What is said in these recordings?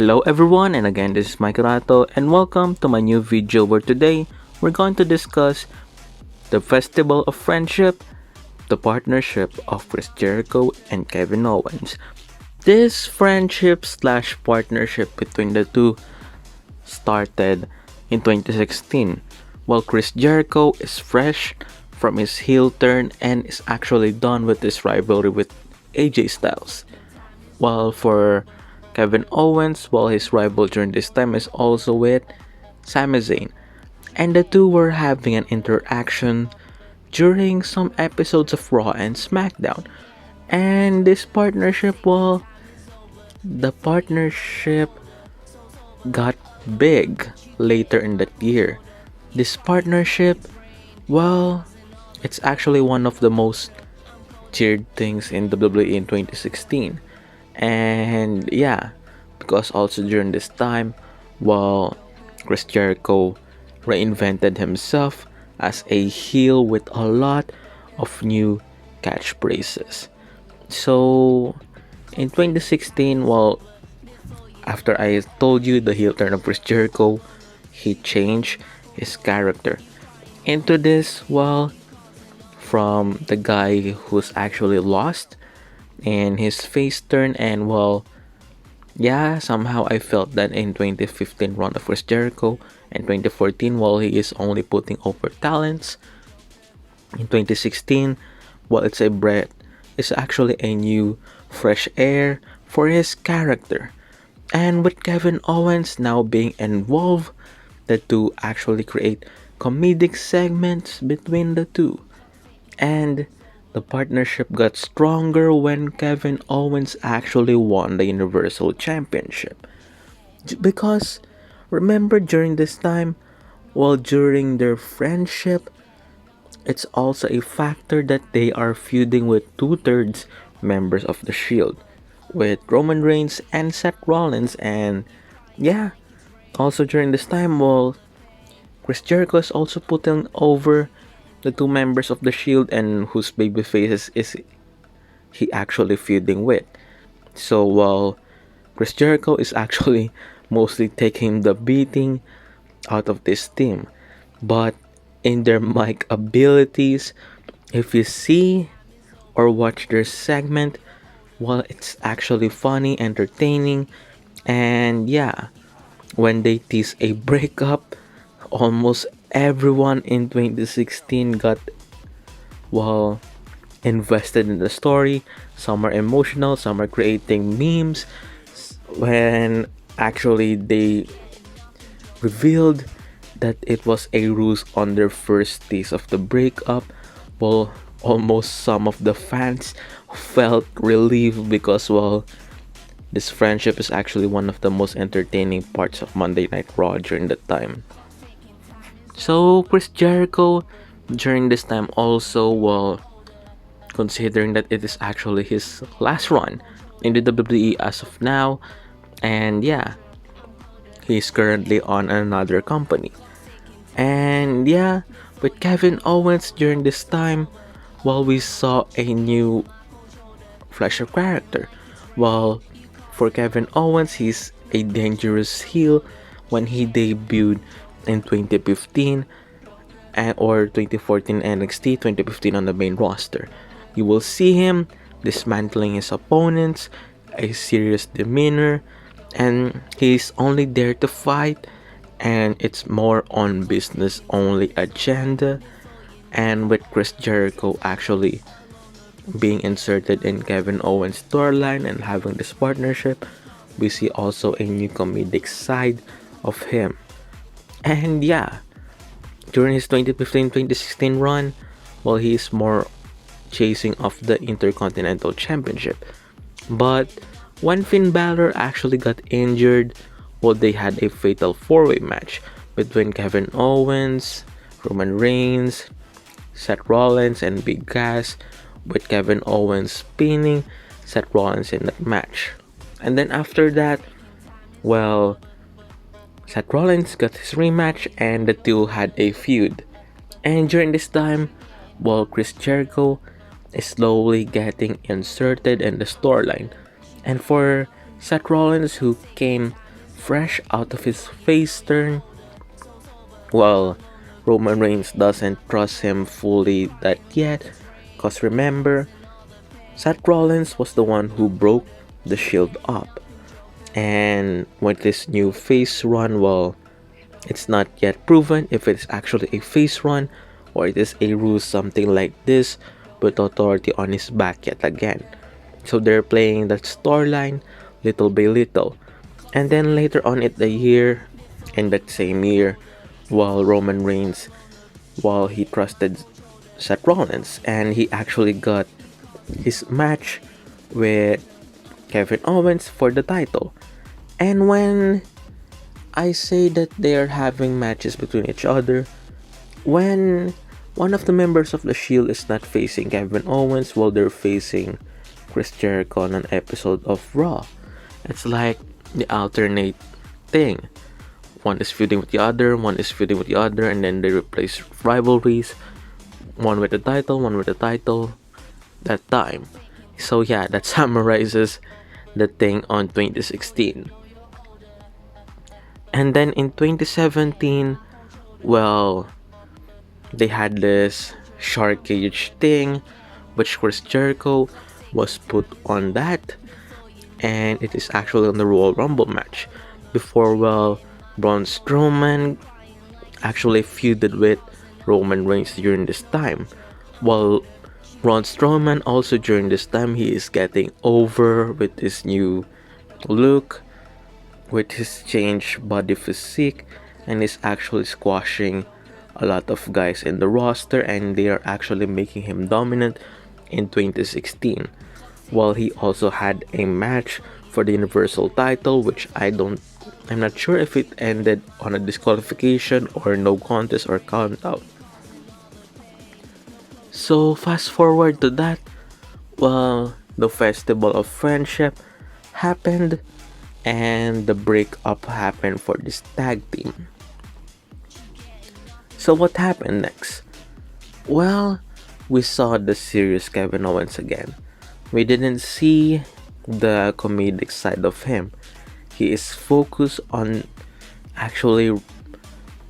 Hello everyone, and again this is Mikeratto, and welcome to my new video where today we're going to discuss the Festival of Friendship, the partnership of Chris Jericho and Kevin Owens. This friendship slash partnership between the two started in 2016, while Chris Jericho is fresh from his heel turn and is actually done with his rivalry with AJ Styles. While for Kevin Owens, while his rival during this time is also with Sami Zayn. And the two were having an interaction during some episodes of Raw and SmackDown. And this partnership, well, the partnership got big later in that year. This partnership, well, it's actually one of the most cheered things in WWE in 2016. And yeah, because also during this time, while Chris Jericho reinvented himself as a heel with a lot of new catchphrases. So in 2016, well, after I told you the heel turn of Chris Jericho, he changed his character into this, well, from the guy who's actually lost and his face turn, and well, yeah, somehow I felt that in 2015 run of Chris Jericho and 2014, while he is only putting over talents, in 2016, well, it's actually a new fresh air for his character. And with Kevin Owens now being involved, the two actually create comedic segments between the two. And the partnership got stronger when Kevin Owens actually won the Universal Championship. Because remember during this time, well, during their friendship, it's also a factor that they are feuding with two-thirds members of the Shield, with Roman Reigns and Seth Rollins. And yeah, also during this time, well, Chris Jericho is also putting over the two members of the Shield, and whose baby faces is he actually feuding with. So while Chris Jericho is actually mostly taking the beating out of this team, but in their mic abilities, if you see or watch their segment, well, it's actually funny, entertaining, and yeah, when they tease a breakup, almost everyone in 2016 got, well, invested in the story. Some are emotional, some are creating memes. When actually they revealed that it was a ruse on their first tease of the breakup, well, almost some of the fans felt relieved because, well, this friendship is actually one of the most entertaining parts of Monday Night Raw during that time. So Chris Jericho during this time also, well, considering that it is actually his last run in the WWE as of now, and yeah, he's currently on another company. And yeah, with Kevin Owens during this time, well, we saw a new flesh of character. Well, for Kevin Owens, he's a dangerous heel when he debuted in 2015 or 2014 NXT, 2015 on the main roster. You will see him dismantling his opponents, a serious demeanor, and he's only there to fight, and it's more on business only agenda. And with Chris Jericho actually being inserted in Kevin Owens' storyline and having this partnership, we see also a new comedic side of him. And yeah, during his 2015-2016 run, well, he's more chasing of the Intercontinental Championship. But when Finn Balor actually got injured, well, they had a fatal four-way match between Kevin Owens, Roman Reigns, Seth Rollins, and Big Cass, with Kevin Owens pinning Seth Rollins in that match. And then after that, well, Seth Rollins got his rematch and the two had a feud. And during this time, well, Chris Jericho is slowly getting inserted in the storyline. And for Seth Rollins, who came fresh out of his face turn. Well, Roman Reigns doesn't trust him fully that yet, cause remember, Seth Rollins was the one who broke the Shield up. And with this new face run, well, it's not yet proven if it's actually a face run or it is a ruse, something like this, with authority on his back yet again. So they're playing that storyline little by little. And then later on in the year, in that same year, while Roman Reigns, while he trusted Seth Rollins, and he actually got his match with Kevin Owens for the title. And when I say that they are having matches between each other, when one of the members of the Shield is not facing Kevin Owens while they're facing Chris Jericho on an episode of Raw, it's like the alternate thing. One is feuding with the other, one is feuding with the other, and then they replace rivalries. One with the title, one with the title. That time. So yeah, that summarizes the thing on 2016. And then in 2017, well, they had this shark cage thing, which Chris Jericho was put on that, and it is actually on the Royal Rumble match. Before, well, Braun Strowman actually feuded with Roman Reigns during this time. While Braun Strowman also during this time, he is getting over with his new look, with his changed body physique, and is actually squashing a lot of guys in the roster, and they are actually making him dominant in 2016. While he also had a match for the Universal title, which I'm not sure if it ended on a disqualification or no contest or count out. So fast forward to that, well, the Festival of Friendship happened and the breakup happened for this tag team. So what happened next? Well, we saw the serious Kevin Owens again. We didn't see the comedic side of him. He is focused on actually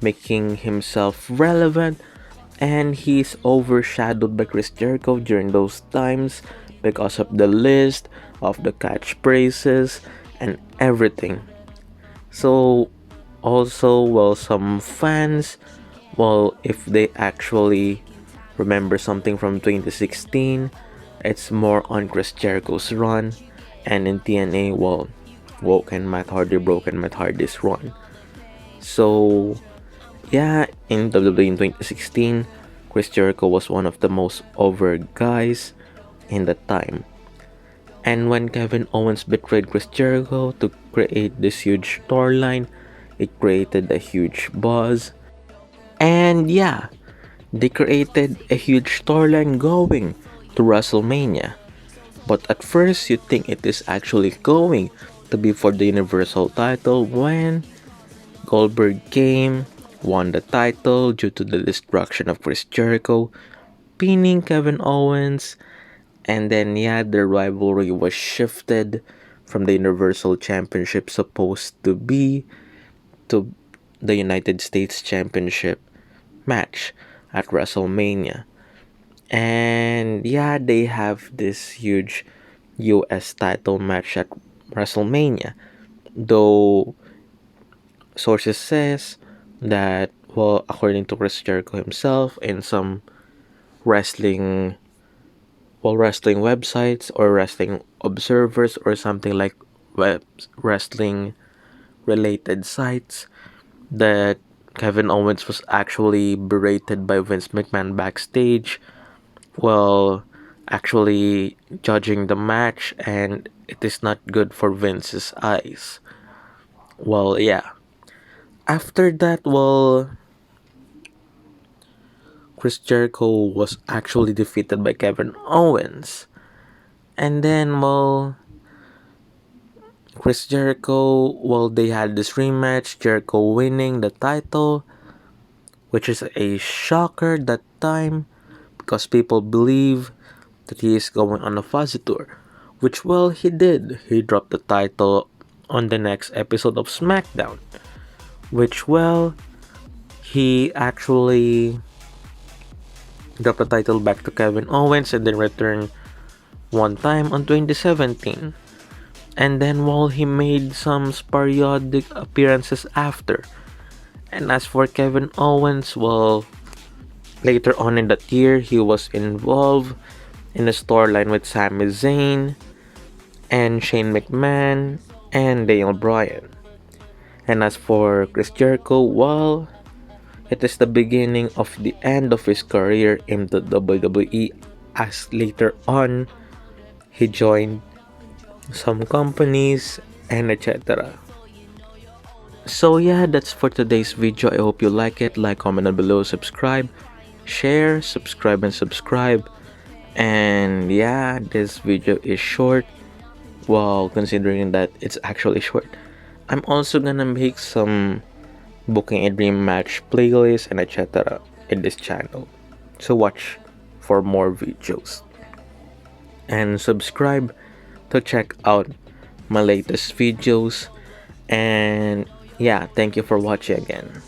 making himself relevant, and he's overshadowed by Chris Jericho during those times because of the list of the catchphrases and everything. So also, well, some fans, well, if they actually remember something from 2016, it's more on Chris Jericho's run, and in TNA, well, Woke and Matt Hardy broke and Matt Hardy's run. So yeah, in WWE in 2016, Chris Jericho was one of the most over guys in that time. And when Kevin Owens betrayed Chris Jericho to create this huge storyline, it created a huge buzz. And yeah, they created a huge storyline going to WrestleMania. But at first, you think it is actually going to be for the Universal title when Goldberg came, won the title due to the destruction of Chris Jericho, pinning Kevin Owens, and then yeah, the rivalry was shifted from the Universal Championship supposed to be to the United States Championship match at WrestleMania. And yeah, they have this huge US title match at WrestleMania. Though sources says that, well, according to Chris Jericho himself and some wrestling wrestling websites or wrestling observers or something like wrestling related sites, that Kevin Owens was actually berated by Vince McMahon backstage while actually judging the match, and it is not good for Vince's eyes. Well, yeah. After that, well, Chris Jericho was actually defeated by Kevin Owens. And then, well, Chris Jericho, well, they had this rematch, Jericho winning the title, which is a shocker that time because people believe that he is going on a Fuzzy tour, which, well, he did. He dropped the title on the next episode of SmackDown, which, well, he actually dropped the title back to Kevin Owens and then returned one time on 2017. And then, well, he made some sporadic appearances after. And as for Kevin Owens, well, later on in that year, he was involved in a storyline with Sami Zayn and Shane McMahon and Daniel Bryan. And as for Chris Jericho, well, it is the beginning of the end of his career in the WWE, as later on he joined some companies and etc. So yeah, that's for today's video. I hope you like it. Like, comment down below, subscribe, share, subscribe and subscribe. And yeah, this video is short. Well, considering that it's actually short, I'm also gonna make some booking a dream match playlist and etc. in this channel. So watch for more videos and subscribe to check out my latest videos. And yeah, thank you for watching again.